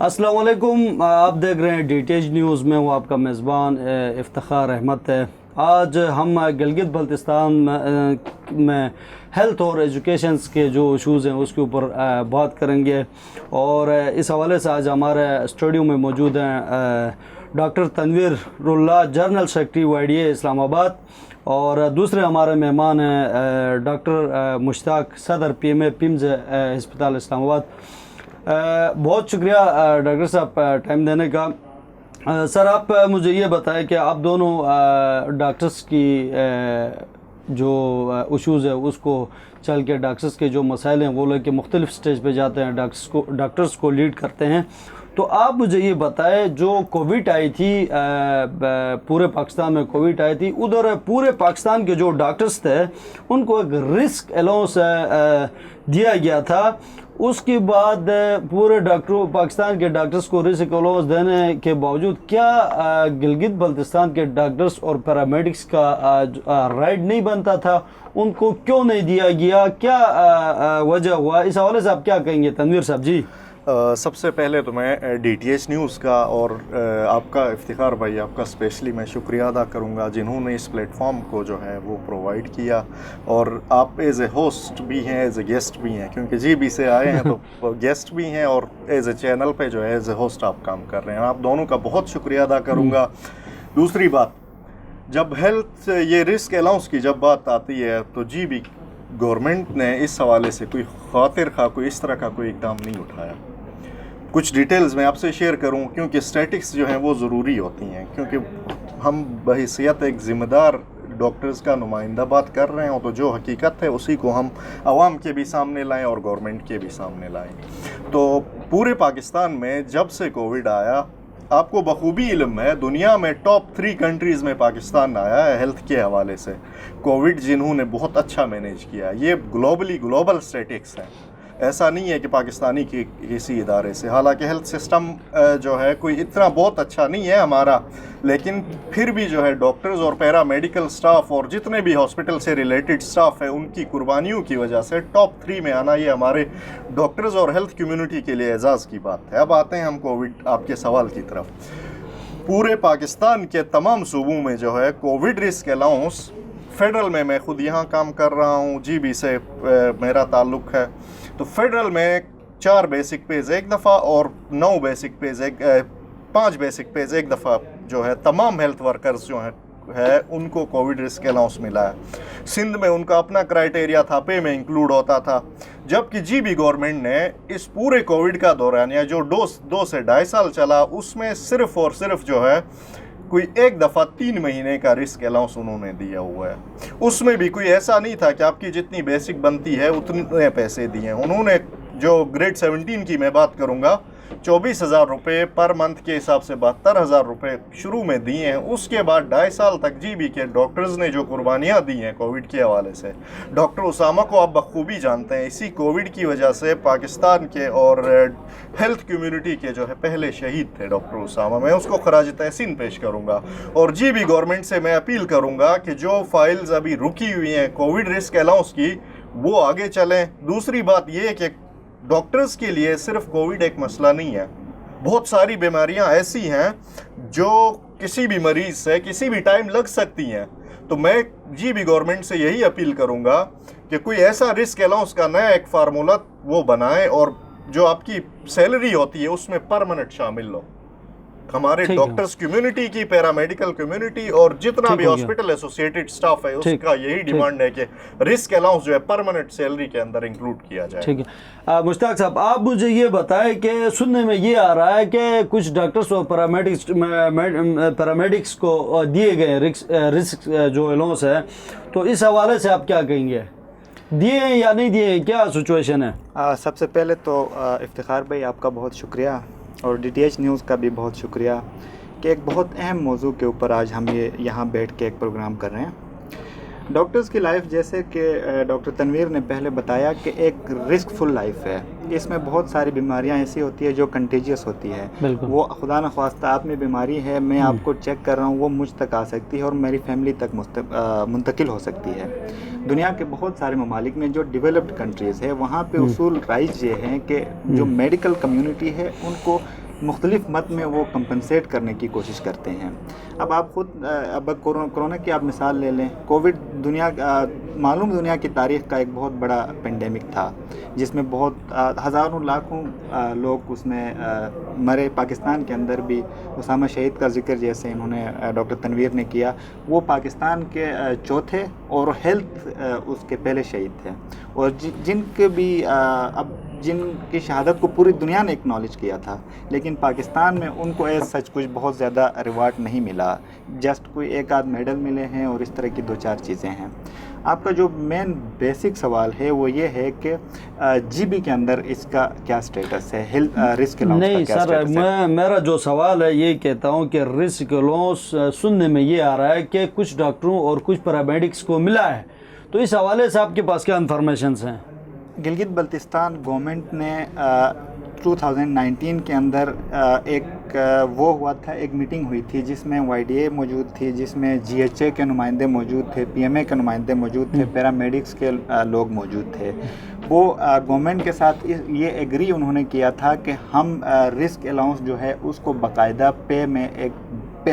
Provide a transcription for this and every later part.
अस्सलाम वालेकुम। आप देख रहे हैं DTH न्यूज़ में हूँ आपका मेज़बान इफ्तिखार अहमद है। आज हम गिलगित बल्तिस्तान में हेल्थ और एजुकेशंस के जो इशूज़ हैं उसके ऊपर बात करेंगे, और इस हवाले से आज हमारे स्टूडियो में मौजूद हैं doctor Tanveerullah, general secretary YDA Islamabad, और दूसरे हमारे मेहमान हैं डॉक्टर मुश्ताक, सदर PMA पिम्स अस्पताल इस्लामाबाद। बहुत शुक्रिया डॉक्टर साहब टाइम देने का। सर, आप मुझे ये बताएं कि आप दोनों डॉक्टर्स की जो इशूज़ है उसको चल के डॉक्टर्स के जो मसाइल हैं वो लेके मुख्तलिफ स्टेज पे जाते हैं, डॉक्टर्स को लीड करते हैं। तो आप मुझे ये बताएं, जो कोविड आई थी, पूरे पाकिस्तान में कोविड आई थी, उधर पूरे पाकिस्तान के जो डॉक्टर्स थे उनको एक रिस्क अलाउंस दिया गया था। उसके बाद पूरे डॉक्टरों, पाकिस्तान के डॉक्टर्स को रिस्क अलाउंस देने के बावजूद क्या गिलगित बल्तिस्तान के डॉक्टर्स और पैरामेडिक्स का राइट नहीं बनता था? उनको क्यों नहीं दिया गया? क्या वजह हुआ? इस हवाले से आप क्या कहेंगे तनवीर साहब जी? सबसे पहले तो मैं DTH न्यूज़ का और आपका इफ्तिखार भाई, आपका स्पेशली मैं शुक्रिया अदा करूंगा जिन्होंने इस प्लेटफॉर्म को जो है वो प्रोवाइड किया। और आप एज ए होस्ट भी हैं, एज ए गेस्ट भी हैं, क्योंकि GB से आए हैं तो गेस्ट भी हैं, और एज ए चैनल पे जो है एज ए होस्ट आप काम कर रहे हैं। आप दोनों का बहुत शुक्रिया अदा करूँगा। दूसरी बात, जब हेल्थ ये रिस्क अलाउंस की जब बात आती है तो GB गवर्नमेंट ने इस हवाले से कोई खातिर खा कोई इस तरह का कोई इकदाम नहीं उठाया। कुछ डिटेल्स मैं आपसे शेयर करूं, क्योंकि स्टैटिक्स जो हैं वो ज़रूरी होती हैं, क्योंकि हम बहैसियत एक ज़िम्मेदार डॉक्टर्स का नुमाइंदा बात कर रहे हो तो जो हकीकत है उसी को हम आवाम के भी सामने लाएं और गवर्नमेंट के भी सामने लाएं। तो पूरे पाकिस्तान में जब से कोविड आया, आपको बखूबी इल्म है, दुनिया में टॉप 3 कंट्रीज़ में पाकिस्तान आया है हेल्थ के हवाले से। कोविड जिन्होंने बहुत अच्छा मैनेज किया, ये ग्लोबल स्टैटिक्स हैं, ऐसा नहीं है कि पाकिस्तानी की किसी इदारे से। हालांकि हेल्थ सिस्टम जो है कोई इतना बहुत अच्छा नहीं है हमारा, लेकिन फिर भी जो है डॉक्टर्स और पैरा मेडिकल स्टाफ और जितने भी हॉस्पिटल से रिलेटेड स्टाफ है उनकी कुर्बानियों की वजह से टॉप 3 में आना, ये हमारे डॉक्टर्स और हेल्थ कम्युनिटी के लिए एजाज़ की बात है। अब आते हैं हम कोविड आपके सवाल की तरफ। पूरे पाकिस्तान के तमाम सूबों में जो है कोविड रिस्क अलाउंस फेडरल में, मैं खुद यहाँ काम कर रहा हूँ, GB से मेरा ताल्लुक़ है, तो फेडरल में 4 बेसिक पेज एक दफ़ा और 5 बेसिक पेज एक दफ़ा जो है तमाम हेल्थ वर्कर्स जो है उनको कोविड रिस्क अलाउंस मिला है। सिंध में उनका अपना क्राइटेरिया था, पे में इंक्लूड होता था, जबकि GB गवर्नमेंट ने इस पूरे कोविड का दौरान या जो 2 से 2.5 साल चला उसमें सिर्फ़ और सिर्फ जो है कोई एक दफ़ा 3 महीने का रिस्क अलाउंस उन्होंने दिया हुआ है। उसमें भी कोई ऐसा नहीं था कि आपकी जितनी बेसिक बनती है उतने पैसे दिए। उन्होंने जो ग्रेड 17 की मैं बात करूँगा, 24,000 रुपये पर मंथ के हिसाब से 72,000 रुपये शुरू में दिए हैं। उसके बाद 2.5 साल तक GB के डॉक्टर्स ने जो कुर्बानियाँ दी हैं कोविड के हवाले से, डॉक्टर उसामा को आप बखूबी जानते हैं, इसी कोविड की वजह से पाकिस्तान के और हेल्थ कम्युनिटी के जो है पहले शहीद थे डॉक्टर उसामा। मैं उसको खराज तहसीन पेश करूँगा और GB गवर्नमेंट से मैं अपील करूँगा कि जो फाइल्स अभी रुकी हुई हैं कोविड रिस्क अलाउंस की वो आगे चलें। दूसरी बात ये है कि डॉक्टर्स के लिए सिर्फ कोविड एक मसला नहीं है, बहुत सारी बीमारियां ऐसी हैं जो किसी भी मरीज़ से किसी भी टाइम लग सकती हैं। तो मैं GB गवर्नमेंट से यही अपील करूंगा कि कोई ऐसा रिस्क अलाउंस का नया एक फार्मूला वो बनाए और जो आपकी सैलरी होती है उसमें परमानेंट शामिल हो। हमारे डॉक्टर्स कम्युनिटी की, पैरामेडिकल कम्युनिटी और जितना भी हॉस्पिटल एसोसिएटेड स्टाफ है उसका यही डिमांड है कि रिस्क अलाउंस जो है परमानेंट सैलरी के अंदर इंक्लूड किया जाए। ठीक है मुश्ताक साहब, आप मुझे ये बताएं कि सुनने में ये आ रहा है कि कुछ डॉक्टर्स और पैरामेडिक्स को दिए गए रिस्क जो अलाउंस है, तो इस हवाले से आप क्या कहेंगे? दिए या नहीं दिए, क्या सिचुएशन है? सबसे पहले तो इफ्तिखार भाई आपका बहुत शुक्रिया और DTH न्यूज़ का भी बहुत शुक्रिया कि एक बहुत अहम मौजू के ऊपर आज हम ये यहाँ बैठ के एक प्रोग्राम कर रहे हैं। डॉक्टर्स की लाइफ, जैसे कि डॉक्टर तनवीर ने पहले बताया, कि एक रिस्कफुल लाइफ है। इसमें बहुत सारी बीमारियाँ ऐसी होती है जो कंटेजियस होती है। वो खुदा न ख्वास्ता आप में बीमारी है, मैं आपको चेक कर रहा हूँ, वो मुझ तक आ सकती है और मेरी फैमिली तक मुंतकिल हो सकती है। दुनिया के बहुत सारे ममालिक में जो डेवलप्ड कंट्रीज़ है वहाँ पे उसूल राइज ये हैं कि जो मेडिकल कम्युनिटी है उनको مختلف مد میں وہ کمپنسیٹ کرنے کی کوشش کرتے ہیں. اب آپ خود اب کرونا کی آپ مثال لے لیں. کووڈ معلوم دنیا کی تاریخ کا ایک بہت بڑا پینڈیمک تھا جس میں بہت ہزاروں لاکھوں لوگ اس میں مرے. پاکستان کے اندر بھی اسامہ شہید کا ذکر جیسے انہوں نے ڈاکٹر تنویر نے کیا, وہ پاکستان کے چوتھے اور ہیلتھ اس کے پہلے شہید تھے, اور جن کے بھی جن کی شہادت کو پوری دنیا نے اکنالج کیا تھا, لیکن پاکستان میں ان کو ایز سچ کچھ بہت زیادہ ریوارڈ نہیں ملا. جسٹ کوئی ایک آدھ میڈل ملے ہیں اور اس طرح کی 2-4 چیزیں ہیں. آپ کا جو مین بیسک سوال ہے وہ یہ ہے کہ جی بی کے اندر اس کا کیا سٹیٹس ہے, ہیلتھ رسک الاؤنس کا کیا سٹیٹس ہے؟ نہیں سر, میرا جو سوال ہے یہ کہتا ہوں کہ رسک الاؤنس سننے میں یہ آ رہا ہے کہ کچھ ڈاکٹروں اور کچھ پیرامیڈکس کو ملا ہے, تو اس حوالے سے آپ کے پاس کیا انفارمیشنز ہیں؟ گلگت بلتستان گورنمنٹ نے 2019 کے اندر ایک وہ ہوا تھا, ایک میٹنگ ہوئی تھی جس میں YDA موجود تھی, جس میں GHA کے نمائندے موجود تھے, PMA کے نمائندے موجود تھے, پیرامیڈکس کے لوگ موجود تھے. وہ گورنمنٹ کے ساتھ یہ ایگری انہوں نے کیا تھا کہ ہم رسک الاؤنس جو ہے اس کو باقاعدہ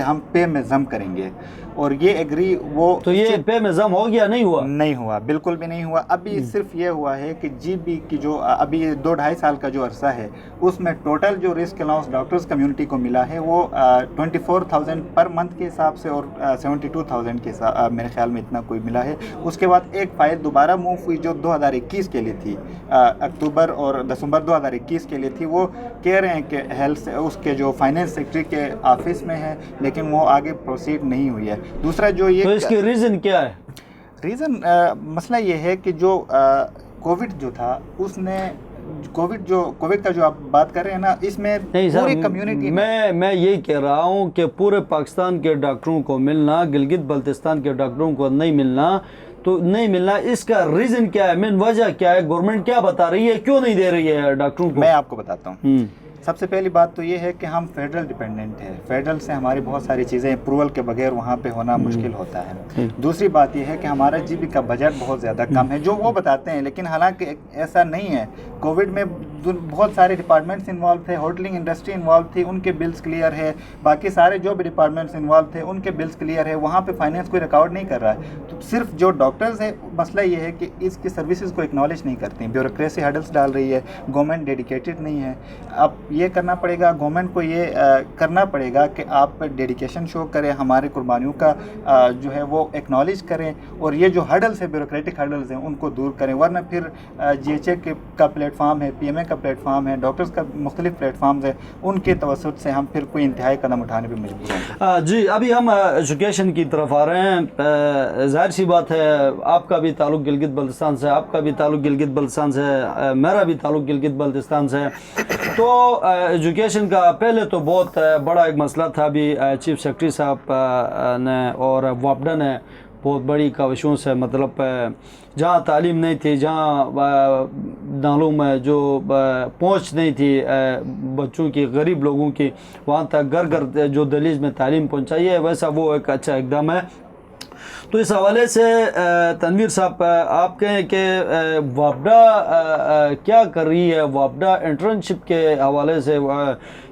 ہم پے میں ضم کریں گے, اور یہ ایگری وہ تو یہ پے میں ضم ہو گیا؟ نہیں ہوا, نہیں ہوا, بالکل بھی نہیں ہوا. ابھی صرف یہ ہوا ہے کہ جی بی کی جو ابھی 2-2.5 سال کا جو عرصہ ہے اس میں ٹوٹل جو رسک الاؤنس ڈاکٹرز کمیونٹی کو ملا ہے وہ 24,000 پر منتھ کے حساب سے اور 72,000 کے میرے خیال میں اتنا کوئی ملا ہے. اس کے بعد ایک فائل دوبارہ موو ہوئی جو 2021 کے لیے تھی, اکتوبر اور دسمبر 2021 کے لیے تھی. وہ کہہ رہے ہیں کہ ہیلتھ اس کے جو فائنینس سیکٹری کے آفس میں ہے, لیکن وہ آگے پروسیڈ نہیں ہوئی ہے. دوسرا جو یہ, تو اس کی ریزن کیا ہے؟ ریزن مسئلہ یہ ہے کہ جو کووڈ جو تھا اس نے کووڈ کا جو آپ بات کر رہے ہیں نا, اس میں پوری کمیونٹی میں یہی کہہ رہا ہوں کہ پورے پاکستان کے ڈاکٹروں کو ملنا, گلگت بلتستان کے ڈاکٹروں کو نہیں ملنا, تو نہیں ملنا, اس کا ریزن کیا ہے, مین وجہ کیا ہے, گورنمنٹ کیا بتا رہی ہے, کیوں نہیں دے رہی ہے ڈاکٹروں کو؟ میں آپ کو بتاتا ہوں. سب سے پہلی بات تو یہ ہے کہ ہم فیڈرل ڈیپینڈنٹ ہیں, فیڈرل سے ہماری بہت ساری چیزیں اپروول کے بغیر وہاں پہ ہونا مشکل ہوتا ہے. دوسری بات یہ ہے کہ ہمارا جی بی کا بجٹ بہت زیادہ کم ہے جو وہ بتاتے ہیں, لیکن حالانکہ ایسا نہیں ہے. کووڈ میں بہت سارے ڈپارٹمنٹس انوالو تھے, ہوٹلنگ انڈسٹری انوالو تھی, ان کے بلز کلیئر ہے, باقی سارے جو بھی ڈپارٹمنٹس انوالو تھے ان کے بلز کلیئر ہے, وہاں پہ فائنینس کوئی ریکارڈ نہیں کر رہا ہے. تو صرف جو ڈاکٹرز ہیں, مسئلہ یہ ہے کہ اس کی سروسز کو اکنالج نہیں کرتے ہیں, بیوروکریسی ہرڈلس ڈال رہی ہے, گورنمنٹ ڈیڈیکیٹڈ نہیں ہے. اب یہ کرنا پڑے گا, گورنمنٹ کو یہ کرنا پڑے گا کہ آپ ڈیڈیکیشن شو کریں, ہمارے قربانیوں کا جو ہے وہ ایکنالج کریں, اور یہ جو ہرڈلس ہیں, بیوروکریٹک ہرڈلس ہیں, ان کو دور کریں. ورنہ پھر GHA کا پلیٹ فارم ہے, PMA کا پلیٹ فارم ہے, ڈاکٹرز کا مختلف پلیٹ فارمز ہیں, ان کے توسط سے ہم پھر کوئی انتہائی قدم اٹھانے پہ مجبور ہیں. جی, ابھی ہم ایجوکیشن کی طرف آ رہے ہیں. ظاہر سی بات ہے آپ کا بھی تعلق گلگت بلتستان سے, آپ کا بھی تعلق گلگت بلتستان سے, میرا بھی تعلق گلگت بلتستان سے. تو ایجوکیشن کا پہلے تو بہت بڑا ایک مسئلہ تھا, بھی چیف سیکرٹری صاحب نے اور وابڈا نے بہت بڑی کاوشوں سے, مطلب جہاں تعلیم نہیں تھی, جہاں نالوں میں جو پہنچ نہیں تھی بچوں کی, غریب لوگوں کی, وہاں تک گھر گھر جو دہلیز میں تعلیم پہنچائی ہے, ویسا وہ ایک اچھا اقدام ہے. تو اس حوالے سے تنویر صاحب آپ کہیں کہ وابڈا کیا کر رہی ہے؟ وابڈا انٹرنشپ کے حوالے سے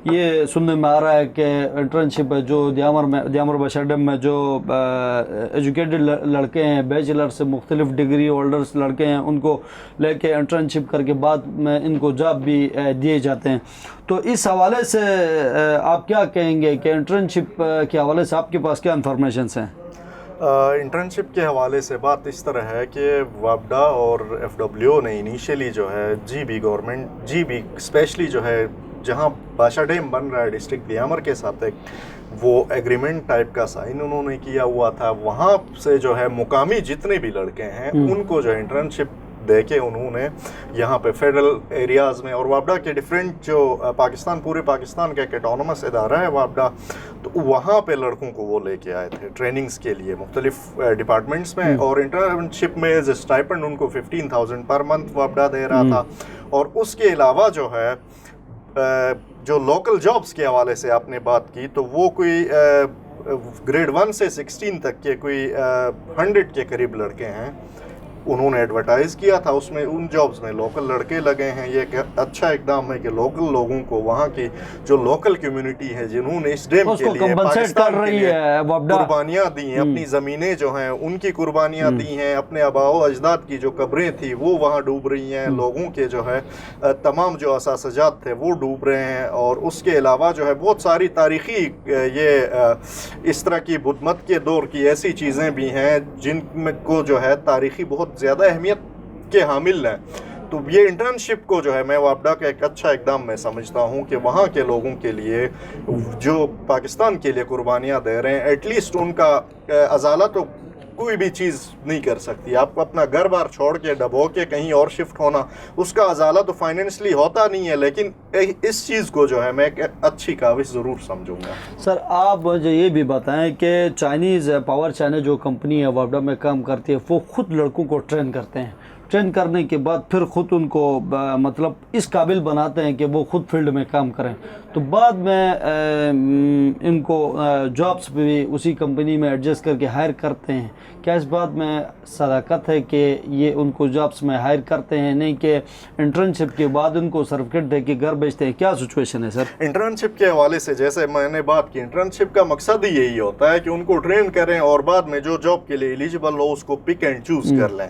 یہ سننے میں آ رہا ہے کہ انٹرنشپ جو دیامر بشرڈم میں جو ایجوکیٹڈ لڑکے ہیں, بیچلر سے مختلف ڈگری ہولڈرز لڑکے ہیں, ان کو لے کے انٹرنشپ کر کے بعد میں ان کو جاب بھی دیے جاتے ہیں. تو اس حوالے سے آپ کیا کہیں گے کہ انٹرنشپ کے حوالے سے آپ کے پاس کیا انفارمیشنس ہیں؟ انٹرنشپ کے حوالے سے بات اس طرح ہے کہ وابڈا اور FWO نے انیشیلی جو ہے گورنمنٹ جی بی اسپیشلی جو ہے جہاں باشا ڈیم بن رہا ہے ڈسٹرکٹ دیامر کے ساتھ, ایک وہ ایگریمنٹ ٹائپ کا سائن انہوں نے کیا ہوا تھا. وہاں سے جو ہے مقامی جتنے بھی لڑکے ہیں ان کو جو ہے انٹرنشپ دے کے انہوں نے یہاں پہ فیڈرل ایریاز میں, اور وابڈا کے ڈفرینٹ جو پورے پاکستان کا ایک اٹانومس ادارہ ہے وابڈا, تو وہاں پہ لڑکوں کو وہ لے کے آئے تھے ٹریننگز کے لیے مختلف ڈپارٹمنٹس میں, اور انٹرنشپ میں ایز اسٹائپنڈ ان کو 15,000 پر منتھ وابڈا دے رہا تھا. اور اس کے علاوہ جو ہے جو لوکل جابس کے حوالے سے آپ نے بات کی, تو وہ کوئی گریڈ 1 سے 16 تک کے کوئی 100 کے قریب لڑکے ہیں उन्होंने एडवर्टाइज़ किया था, उसमें उन जॉब्स में लोकल लड़के लगे हैं। ये एक अच्छा इकदाम है कि लोकल लोगों को, वहाँ की जो लोकल कम्युनिटी है जिन्होंने इस डैम के लिए पाकिस्तान के लिए कुर्बानियाँ दी हैं, अपनी ज़मीनें जो हैं उनकी कुर्बानियाँ दी हैं, अपने आबाओ अजदाद की जो कब्रें थी वो वहाँ डूब रही हैं, लोगों के जो है तमाम जो असासजात थे वो डूब रहे हैं। और उसके अलावा जो है बहुत सारी तारीख़ी ये इस तरह की बुद्धमत के दौर की ऐसी चीज़ें भी हैं जिनमें को जो है तारीख़ी बहुत ज़्यादा अहमियत के हामिल हैं। तो ये इंटर्नशिप को जो है मैं वापडा का एक अच्छा इकदाम मैं समझता हूँ कि वहाँ के लोगों के लिए जो पाकिस्तान के लिए कुर्बानियाँ दे रहे हैं, एटलीस्ट उनका अजाला तो कोई भी चीज़ नहीं कर सकती। आपको अपना घर बार छोड़ के डबो के कहीं और शिफ्ट होना, उसका अजाला तो फाइनेंशली होता नहीं है, लेकिन इस चीज़ को जो है मैं एक अच्छी काविश ज़रूर समझूंगा। सर आप मुझे ये भी बताएं कि चाइनीज़ पावर चाइना जो कंपनी है वापडा में काम करती है, वो खुद लड़कों को ट्रेन करते हैं, ट्रेन करने के बाद फिर ख़ुद उनको मतलब इस काबिल बनाते हैं कि वो खुद फील्ड में काम करें, तो बाद में इनको जॉब्स भी उसी कंपनी में एडजस्ट करके हायर करते हैं। क्या इस बात में सदाकत है कि ये उनको जॉब्स में हायर करते हैं, नहीं कि इंटर्नशिप के बाद उनको सर्टिफिकेट दे के घर भेजते हैं? क्या सिचुएशन है सर? इंटर्नशिप के हवाले से जैसे मैंने बात की, इंटर्नशिप का मकसद ही यही होता है कि उनको ट्रेन करें और बाद में जो जॉब के लिए एलिजिबल हो उसको पिक एंड चूज़ कर लें।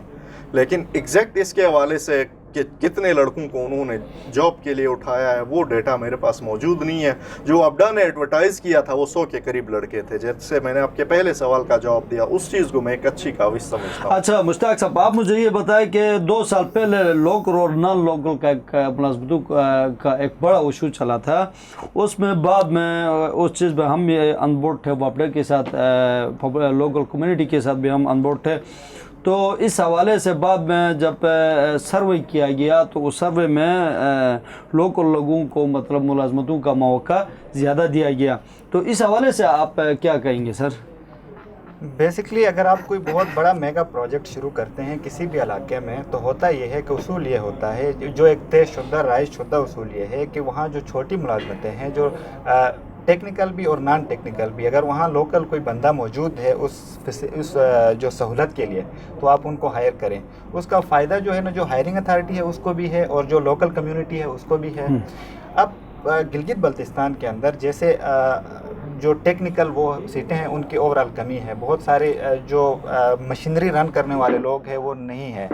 लेकिन एग्जैक्ट इसके हवाले से कि कितने लड़कों को उन्होंने जॉब के लिए उठाया है वो डेटा मेरे पास मौजूद नहीं है। जो वापडा ने एडवर्टाइज़ किया था वो 100 के करीब लड़के थे, जैसे मैंने आपके पहले सवाल का जवाब दिया, उस चीज़ को मैं एक अच्छी काविश समझता हूँ। अच्छा मुश्ताक साहब, आप मुझे ये बताएं कि 2 साल पहले लोकल और नॉन लोकल का एक मुलाजमतों का एक बड़ा इशू चला था, उसमें बाद में उस चीज़ में हम भी अनबोर्ड थे, वापडा के साथ लोकल कम्युनिटी के साथ भी हम अनबोर्ड थे। तो इस हवाले से बाद में जब सर्वे किया गया तो उस सर्वे में लोकल लोगों को मतलब मुलाजमतों का मौका ज़्यादा दिया गया, तो इस हवाले से आप क्या कहेंगे सर? बेसिकली अगर आप कोई बहुत बड़ा मेगा प्रोजेक्ट शुरू करते हैं किसी भी इलाके में, तो होता ये है कि उसूल ये होता है, जो एक तय शुदा राय शुदा उसूल ये है कि वहाँ जो छोटी मुलाजमतें हैं, जो टेक्निकल भी और नॉन टेक्निकल भी, अगर वहाँ लोकल कोई बंदा मौजूद है उस जो सहूलत के लिए, तो आप उनको हायर करें। उसका फ़ायदा जो है ना, जो हायरिंग अथॉरिटी है उसको भी है और जो लोकल कम्युनिटी है उसको भी है। अब गिलगित बल्तिस्तान के अंदर जैसे जो टेक्निकल वो सीटें हैं उनकी ओवरऑल कमी है, बहुत सारे जो मशीनरी रन करने वाले लोग हैं वो नहीं है।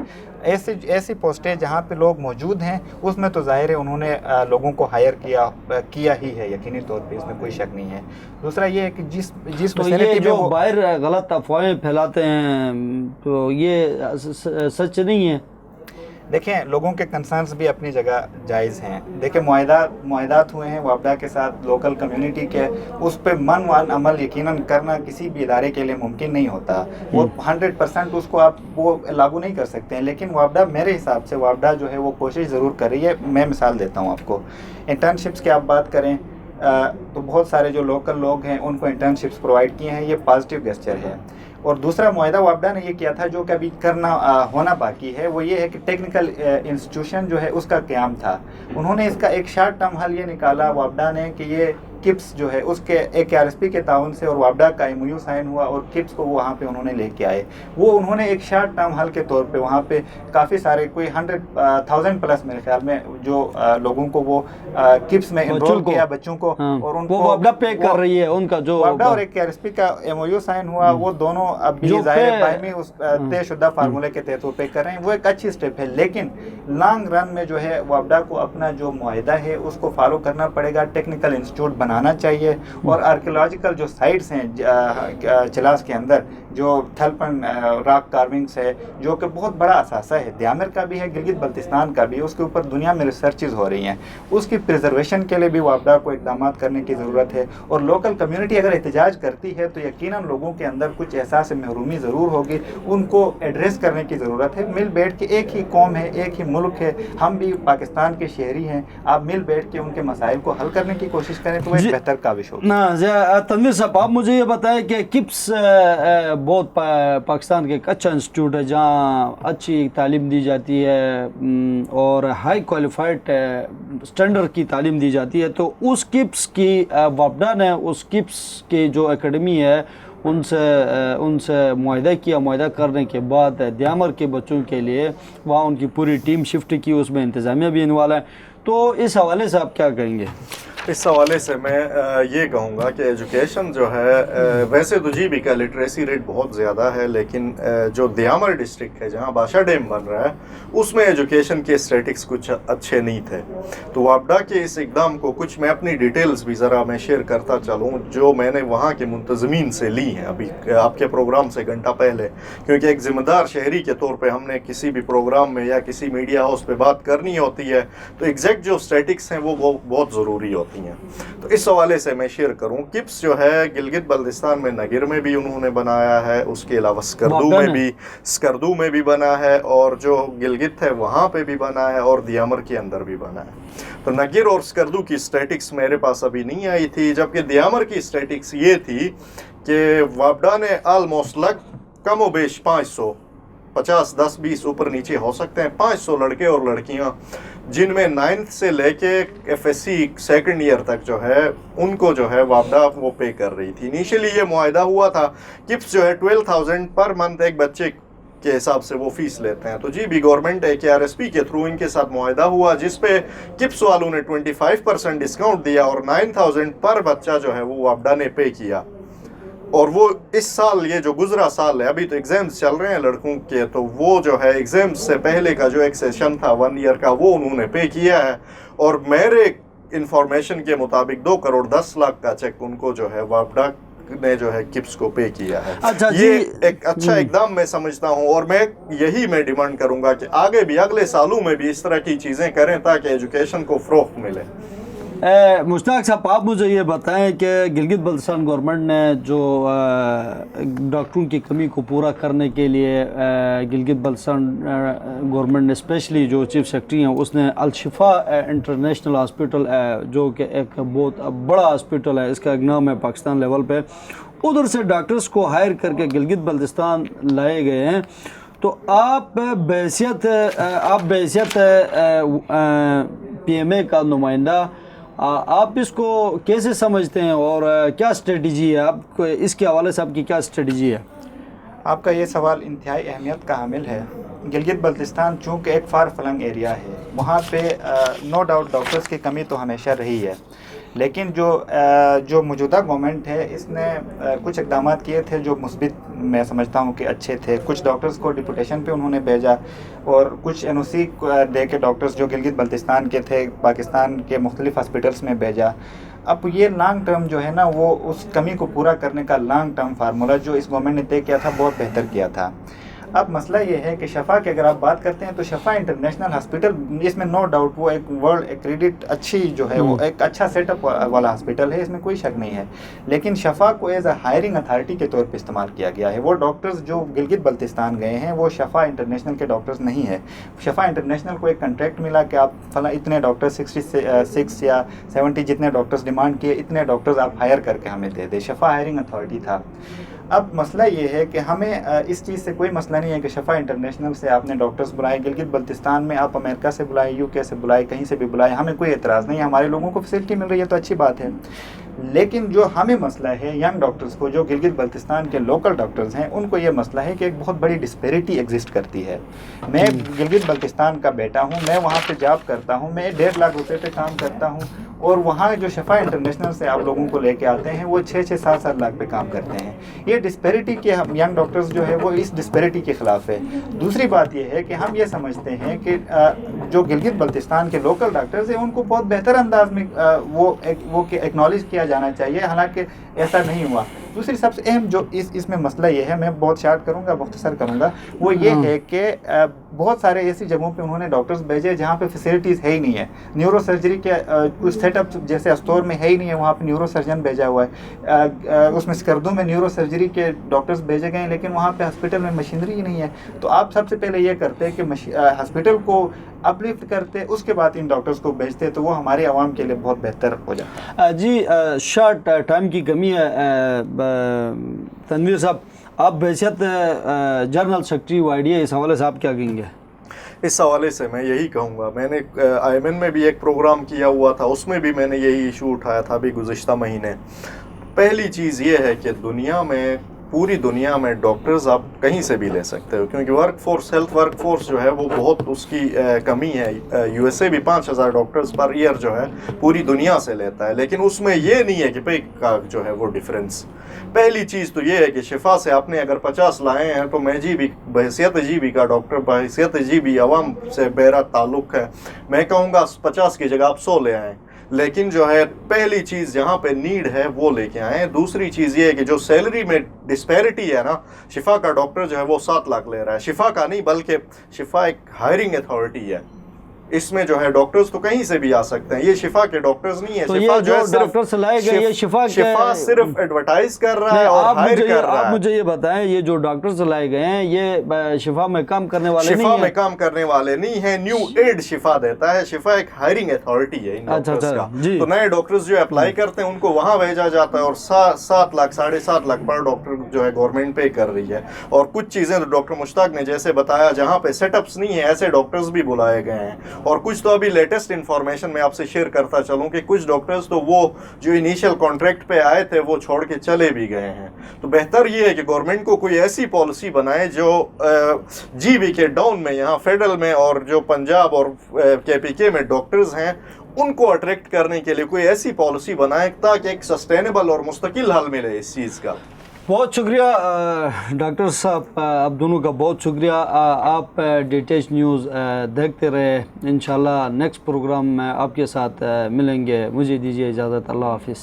ऐसी पोस्टें जहाँ पे लोग मौजूद हैं उसमें तो ज़ाहिर है उन्होंने लोगों को हायर किया ही है, यकीनी तौर पे, इसमें कोई शक नहीं है। दूसरा ये है कि जिस तो ये जो बाहर गलत अफवाहें फैलाते हैं तो ये सच नहीं है। देखें, लोगों के कंसर्न्स भी अपनी जगह जायज़ हैं। देखें, मुआहदात हुए हैं वापडा के साथ लोकल कम्युनिटी के, उस पर मन वन अमल यकीनन करना किसी भी इदारे के लिए मुमकिन नहीं होता। वो 100% उसको आप वो लागू नहीं कर सकते हैं, लेकिन वापडा मेरे हिसाब से वापडा जो है वो कोशिश ज़रूर कर रही है। मैं मिसाल देता हूँ आपको, इंटर्नशिप्स की आप बात करें तो बहुत सारे जो लोकल लोग हैं उनको इंटर्नशिप्स प्रोवाइड किए हैं, ये पॉजिटिव गेस्चर है। और दूसरा मुआहदा वापडा ने ये किया था जो कभी करना होना बाकी है, वो ये है कि टेक्निकल इंस्टीट्यूशन जो है उसका क़याम था। उन्होंने इसका एक शॉर्ट टर्म हल ये निकाला वापडा ने कि ये किप्स जो है उसके ARSP के ताउन से और वापडा का MOU साइन हुआ और किप्स को वहाँ पे उन्होंने लेके आए। वो उन्होंने एक शॉर्ट टर्म हल के तौर पे वहाँ पे काफ़ी सारे कोई 100,000 प्लस मेरे ख्याल में जो लोगों को वो किप्स में इनरोल किया, बच्चों को, और उनको वापडा पे कर रही है उनका जो वापडा और ARSP का MOU साइन हुआ, वो दोनों अब भी ज़ाहिर है उस तयशुदा फार्मूले के तहत वो पे कर रहे हैं। वो एक अच्छी स्टेप है, लेकिन लॉन्ग रन में जो है वापडा को अपना जो मुआहदा है उसको फॉलो करना पड़ेगा। टेक्निकल इंस्टीट्यूट बनाना चाहिए और आर्कियोलॉजिकल जो साइट्स हैं चिलास के अंदर, जो थलपन रॉक कार्विंग्स है जो कि बहुत बड़ा असासा है, द्यामर का भी है, गिलगित बल्तिस्तान का भी, उसके ऊपर दुनिया में रिसर्चेज हो रही हैं, उसकी प्रिजर्वेशन के लिए भी वापडा को इकदाम करने की ज़रूरत है। और लोकल कम्युनिटी अगर एहतजाज करती है तो यकीनन लोगों के अंदर कुछ एहसास महरूमी ज़रूर होगी, उनको एड्रेस करने की ज़रूरत है। मिल बैठ के, एक ही कौम है, एक ही मुल्क है, हम भी पाकिस्तान के शहरी हैं, आप मिल बैठ के उनके मसाइल को हल करने की कोशिश करें तो वह बेहतर काविश होगी। तनवीर साहब, आप मुझे ये बताएं कि किप्स बहुत पाकिस्तान के एक अच्छा इंस्टीट्यूट है जहाँ अच्छी तालीम दी जाती है और हाई क्वालिफाइड स्टैंडर्ड की तालीम दी जाती है, तो उस किप्स की वापडा ने उस किप्स की जो एकेडमी है ان سے معاہدہ کیا. معاہدہ کرنے کے بعد دیامر کے بچوں کے لیے وہاں ان کی پوری ٹیم شفٹ کی, اس میں انتظامیہ بھی انوالو ہے. تو اس حوالے سے آپ کیا کہیں گے؟ اس حوالے سے میں یہ کہوں گا کہ ایجوکیشن جو ہے ویسے تو جی بی کا لٹریسی ریٹ بہت زیادہ ہے, لیکن جو دیامر ڈسٹرکٹ ہے جہاں بادشاہ ڈیم بن رہا ہے اس میں ایجوکیشن کے اسٹیٹکس کچھ اچھے نہیں تھے. تو وابڈا کے اس اقدام کو کچھ میں اپنی ڈیٹیلز بھی ذرا میں شیئر کرتا چلوں جو میں نے وہاں کے منتظمین سے لی ہیں ابھی آپ کے پروگرام سے گھنٹہ پہلے, کیونکہ ایک ذمہ دار شہری کے طور پہ ہم نے کسی بھی پروگرام میں یا کسی میڈیا ہاؤس پہ بات کرنی ہوتی ہے تو ایگزیکٹ جو اسٹیٹکس ہیں وہ بہت ضروری ہوتی ہیں. تو اس حوالے سے میں شیئر کروں, کپس جو ہے گلگت بلتستان میں نگر میں بھی انہوں نے بنایا ہے, اس کے علاوہ سکردو میں بھی بنا ہے, اور جو گلگت ہے وہاں پہ بھی بنا ہے, اور دیامر کے اندر بھی بنا ہے. تو نگر اور سکردو کی اسٹیٹکس میرے پاس ابھی نہیں آئی تھی, جبکہ دیامر کی اسٹیٹکس یہ تھی کہ وابڈا نے آلموسٹ کم و بیش 500 50 10 20 اوپر نیچے ہو سکتے ہیں 500 لڑکے اور لڑکیاں جن میں 9th سے لے کے F S C second year تک جو ہے ان کو جو ہے وابڈا وہ پے کر رہی تھی. انیشلی یہ معاہدہ ہوا تھا, کپس جو ہے 12,000 پر منتھ ایک بچے کے حساب سے وہ فیس لیتے ہیں. تو جی بی گورنمنٹ KRSP کے تھرو ان کے ساتھ معاہدہ ہوا جس پہ کپس والوں نے 25% ڈسکاؤنٹ دیا اور 9,000 پر بچہ جو ہے وہ وابڈا نے پے کیا. اور وہ اس سال یہ جو گزرا سال ہے, ابھی تو ایگزامز چل رہے ہیں لڑکوں کے, تو وہ جو ہے ایگزامز سے پہلے کا جو ایک سیشن تھا 1 ایئر کا وہ انہوں نے پے کیا ہے, اور میرے انفارمیشن کے مطابق 2 کروڑ 10 لاکھ کا چیک ان کو جو ہے وابڈا نے جو ہے کپس کو پے کیا ہے. یہ ایک اچھا اقدام میں سمجھتا ہوں, اور میں ڈیمانڈ کروں گا کہ آگے بھی اگلے سالوں میں بھی اس طرح کی چیزیں کریں تاکہ ایجوکیشن کو فروغ ملے. مشتاق صاحب, آپ مجھے یہ بتائیں کہ گلگت بلتستان گورنمنٹ نے جو ڈاکٹروں کی کمی کو پورا کرنے کے لیے گلگت بلتستان گورنمنٹ نے اسپیشلی جو چیف سیکرٹری ہیں اس نے الشفا انٹرنیشنل ہاسپٹل جو کہ ایک بہت بڑا ہاسپٹل ہے, اس کا ایک نام ہے پاکستان لیول پہ, ادھر سے ڈاکٹرز کو ہائر کر کے گلگت بلتستان لائے گئے ہیں. تو آپ بحیثیت PMA کا نمائندہ, آپ اس کو کیسے سمجھتے ہیں اور کیا اسٹریٹجی ہے آپ کو, اس کے حوالے سے آپ کی کیا اسٹریٹجی ہے؟ آپ کا یہ سوال انتہائی اہمیت کا حامل ہے. گلگت بلتستان چونکہ ایک فار فلنگ ایریا ہے, وہاں پہ نو ڈاؤٹ ڈاکٹرز کی کمی تو ہمیشہ رہی ہے, لیکن جو موجودہ گورنمنٹ ہے اس نے کچھ اقدامات کیے تھے جو مثبت میں سمجھتا ہوں کہ اچھے تھے. کچھ ڈاکٹرز کو ڈپوٹیشن پہ انہوں نے بھیجا, اور کچھ NOC دے کے ڈاکٹرز جو گلگت بلتستان کے تھے پاکستان کے مختلف ہاسپٹلس میں بھیجا. اب یہ لانگ ٹرم جو ہے نا, وہ اس کمی کو پورا کرنے کا لانگ ٹرم فارمولہ جو اس گورنمنٹ نے طے کیا تھا بہت بہتر کیا تھا. اب مسئلہ یہ ہے کہ شفا کی اگر آپ بات کرتے ہیں تو شفا انٹرنیشنل ہاسپٹل, اس میں نو ڈاؤٹ وہ ایک ورلڈ ایکریڈٹ اچھی جو ہے وہ ایک اچھا سیٹ اپ والا ہاسپٹل ہے, اس میں کوئی شک نہیں ہے. لیکن شفا کو ایز اے ہائرنگ اتھارٹی کے طور پہ استعمال کیا گیا ہے. وہ ڈاکٹرز جو گلگت بلتستان گئے ہیں وہ شفا انٹرنیشنل کے ڈاکٹرز نہیں ہیں. شفا انٹرنیشنل کو ایک کنٹریکٹ ملا کہ آپ فلاں اتنے ڈاکٹر 66 یا 70 جتنے ڈاکٹرز ڈیمانڈ کیے اتنے ڈاکٹرز آپ ہائر کر کے ہمیں دے دیں. شفا ہائرنگ اتھارٹی تھا. اب مسئلہ یہ ہے کہ ہمیں اس چیز سے کوئی مسئلہ نہیں ہے کہ شفا انٹرنیشنل سے آپ نے ڈاکٹرز بلائے, گلگت بلتستان میں آپ امریکہ سے بلائے, UK سے بلائے, کہیں سے بھی بلائے, ہمیں کوئی اعتراض نہیں ہے. ہمارے لوگوں کو فیسلٹی مل رہی ہے تو اچھی بات ہے. لیکن جو ہمیں مسئلہ ہے ینگ ڈاکٹرز کو, جو گلگت بلتستان کے لوکل ڈاکٹرز ہیں, ان کو یہ مسئلہ ہے کہ ایک بہت بڑی ڈسپیرٹی ایگزسٹ کرتی ہے. میں گلگت بلتستان کا بیٹا ہوں, میں وہاں پہ جاب کرتا ہوں, میں 1.5 لاکھ روپے پہ کام کرتا ہوں, اور وہاں جو شفا انٹرنیشنل سے آپ لوگوں کو لے کے آتے ہیں وہ 6-6 7 لاکھ پہ کام کرتے ہیں. یہ ڈسپیرٹی کے ہم ینگ ڈاکٹرز جو ہے وہ اس ڈسپیرٹی کے خلاف ہے. دوسری بات یہ ہے کہ ہم یہ سمجھتے ہیں کہ جو گلگت بلتستان کے لوکل ڈاکٹرز ہیں ان کو بہت بہتر انداز میں وہ ایکنالج کیا جانا چاہیے, حالانکہ ایسا نہیں ہوا. دوسری سب سے اہم جو اس میں مسئلہ یہ ہے, میں بہت شارٹ کروں گا, مختصر کروں گا, وہ یہ ہے کہ بہت سارے ایسی جگہوں پہ انہوں نے ڈاکٹرز بھیجے جہاں پہ فیسلٹیز ہے ہی نہیں ہے. نیورو سرجری کے کچھ سیٹ اپ جیسے استور میں ہے ہی نہیں ہے, وہاں پہ نیورو سرجن بھیجا ہوا ہے. اس میں سکردو میں نیورو سرجری کے ڈاکٹرز بھیجے گئے ہیں, لیکن وہاں پہ ہاسپٹل میں مشینری ہی نہیں ہے. تو آپ سب سے پہلے یہ کرتے کہ ہاسپٹل کو اپلفٹ کرتے, اس کے بعد ان ڈاکٹرز کو بھیجتے, تو وہ ہمارے عوام کے لیے بہت بہتر ہو جاتا. جی شارٹ ٹائم کی کمی ہے. تنویر صاحب, آپ بحیثیت جنرل سیکرٹری YDA, اس حوالے سے آپ کیا کہیں گے؟ اس حوالے سے میں یہی کہوں گا, میں نے IMN میں بھی ایک پروگرام کیا ہوا تھا, اس میں بھی میں نے یہی ایشو اٹھایا تھا ابھی گزشتہ مہینے. پہلی چیز یہ ہے کہ دنیا میں पूरी दुनिया में डॉक्टर्स आप कहीं से भी ले सकते हो, क्योंकि हेल्थ वर्क फोर्स जो है वो बहुत उसकी कमी है। यूएसए भी 5000 डॉक्टर्स पर ईयर जो है पूरी दुनिया से लेता है, लेकिन उसमें ये नहीं है कि पे का जो है वो डिफरेंस। पहली चीज़ तो ये है कि शिफा से आपने अगर 50 लाए हैं तो मैं जी भी बहैसियत जीबी का डॉक्टर, बहैसियत जीबी अवाम से मेरा ताल्लुक़ है, मैं कहूँगा 50 की जगह आप 100 ले आएँ। लेकिन जो है पहली चीज़ जहाँ पे नीड है वो लेके आए। दूसरी चीज़ ये है कि जो सैलरी में डिस्पैरिटी है ना, शिफा का डॉक्टर जो है वो 7 लाख ले रहा है। शिफा का नहीं, बल्कि शिफा एक हायरिंग अथॉरिटी है, इसमें जो है डॉक्टर्स तो कहीं से भी आ सकते हैं। ये शिफा के डॉक्टर्स नहीं है। तो शिफा ये जो है जो डॉक्टर्स लाए गए ये शिफा सिर्फ एडवर्टाइज कर रहा है और हायर कर रहा है। आप मुझे ये बताएं, ये जो डॉक्टर्स लाए गए हैं ये शिफा में काम करने वाले नहीं शिफा हैं? में काम करने वाले नहीं है। न्यू एड शिफा देता है। शिफा एक हायरिंग अथॉरिटी है इन डॉक्टर्स का। जी। तो नए डॉक्टर्स जो अप्लाई करते हैं उनको वहां भेजा जाता है और 7 लाख 7.5 लाख पर डॉक्टर जो है गवर्नमेंट पे कर रही है। और कुछ चीजें तो डॉक्टर मुश्ताक ने जैसे बताया जहां पे सेटअप्स नहीं है, ऐसे डॉक्टर्स भी बुलाए गए हैं। और कुछ तो अभी लेटेस्ट इंफॉर्मेशन मैं आपसे शेयर करता चलूं कि कुछ डॉक्टर्स तो वो जो इनिशियल कॉन्ट्रैक्ट पे आए थे वो छोड़ के चले भी गए हैं। तो बेहतर ये है कि गवर्नमेंट को कोई ऐसी पॉलिसी बनाए जो जीबी के डाउन में, यहाँ फेडरल में और जो पंजाब और केपीके में डॉक्टर्स हैं उनको अट्रैक्ट करने के लिए कोई ऐसी पॉलिसी बनाए ताकि एक सस्टेनेबल और मुस्तकिल हल मिले इस चीज़ का। बहुत शुक्रिया डॉक्टर साहब, आप दोनों का बहुत शुक्रिया। आप डीटीएच न्यूज़ देखते रहे। इंशाल्लाह नेक्स्ट प्रोग्राम में आपके साथ मिलेंगे। मुझे दीजिए इजाज़त। अल्लाह हाफिज़।